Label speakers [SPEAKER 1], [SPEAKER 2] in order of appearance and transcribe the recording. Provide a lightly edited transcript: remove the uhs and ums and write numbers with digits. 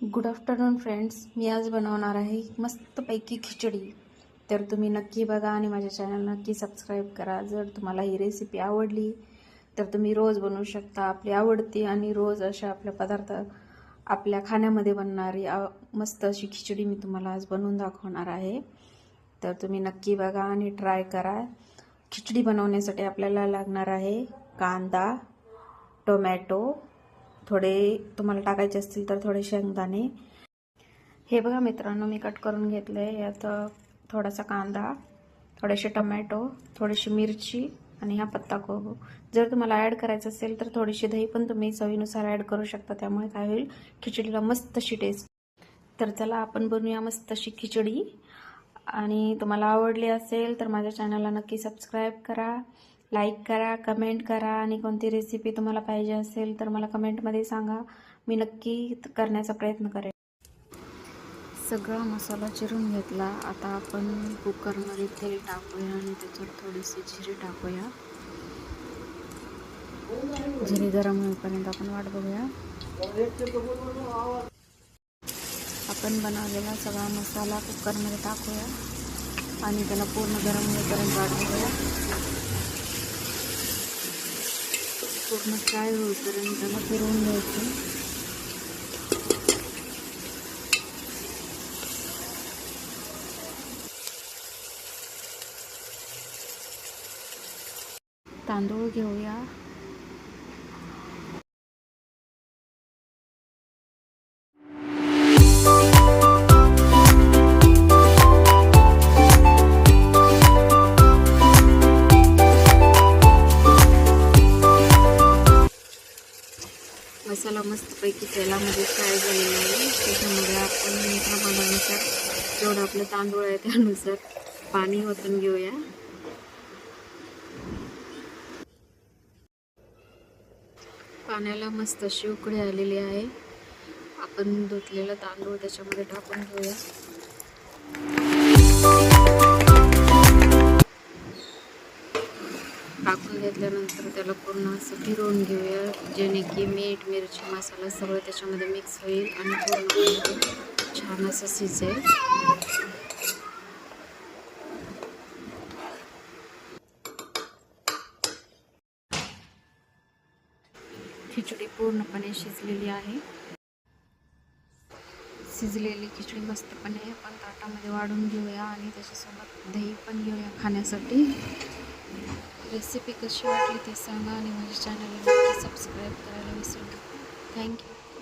[SPEAKER 1] Good afternoon friends. मी आज बनवणार आहे मस्तपैकी खिचडी. तर तुम्ही नक्की बघा आणि माझ्या चॅनल नक्की सबस्क्राईब करा. जर तुम्हाला ही रेसिपी आवडली तर तुम्ही रोज बनवू शकता. आपली आवडती आणि रोज अशा आपल्या पदार्थ आपल्या खाण्यामध्ये बनणारी मस्त अशी खिचडी मी तुम्हाला आज बनवून दाखवणार आहे. तर तुम्ही नक्की बघा आणि ट्राय करा. खिचडी बनवण्यासाठी आपल्याला लागणार आहे कांदा, टोमॅटो, थोडे तुम्हाला टाकायचे असतील तर थोडे शेंगदाणे. हे बघा मित्रांनो, मी कट करून घेतले. यात थोडासा कांदा, थोडेसे टोमॅटो, थोडीशी मिरची आणि हा पत्ता कोबी. जर तुम्हाला ॲड करायचं असेल तर थोडीशी दही पण तुम्ही चवीनुसार ॲड करू शकता. त्यामुळे काय होईल, खिचडीला मस्त अशी टेस्ट. तर चला आपण बनवूया मस्त अशी खिचडी. आणि तुम्हाला आवडली असेल तर माझ्या चॅनलला नक्की सबस्क्राईब करा, लाईक करा, कमेंट करा आणि कोणती रेसिपी तुम्हाला पाहिजे असेल तर मला कमेंटमध्ये सांगा. मी नक्की करण्याचा प्रयत्न करेन. सगळा मसाला चिरून घेतला. आता आपण कुकरमध्ये तेल टाकूया आणि त्याच्यात थोडीशी जिरे टाकूया. जिरे गरम होईपर्यंत आपण वाट बघूया. आपण बनवलेला सगळा मसाला कुकरमध्ये टाकूया आणि त्याला पूर्ण गरम होईपर्यंत वाट बघूया. पूर्ण फ्राय होईपर्यंत त्याला फिरवून घ्यायचं. तांदूळ घेऊया. मसाला मस्तपैकी तेलामध्ये फ्राय झालेला आहे. त्याच्यामध्ये आपण प्रमाणानुसार जेवढं आपलं तांदूळ आहे त्यानुसार पाणी ओतून घेऊया. पाण्याला मस्त अशी उकळी आलेली आहे. आपण धुतलेलं तांदूळ त्याच्यामध्ये टाकून घेऊया. टाकून घेतल्यानंतर त्याला पूर्ण असं फिरवून घेऊया, जेणे की मीठ, मिरची, मसाला सगळं त्याच्यामध्ये मिक्स होईल आणि पूर्ण छान असं शिजेल. खिचडी पूर्णपणे शिजलेली आहे. शिजलेली खिचडी मस्तपणे आपण ताटामध्ये वाढून घेऊया आणि त्याच्यासोबत दही पण घेऊया खाण्यासाठी. रेसिपी कशी वाटली ते सांगा आणि माझ्या चॅनलला नक्की सबस्क्राईब करायला विसरू नका. थँक्यू.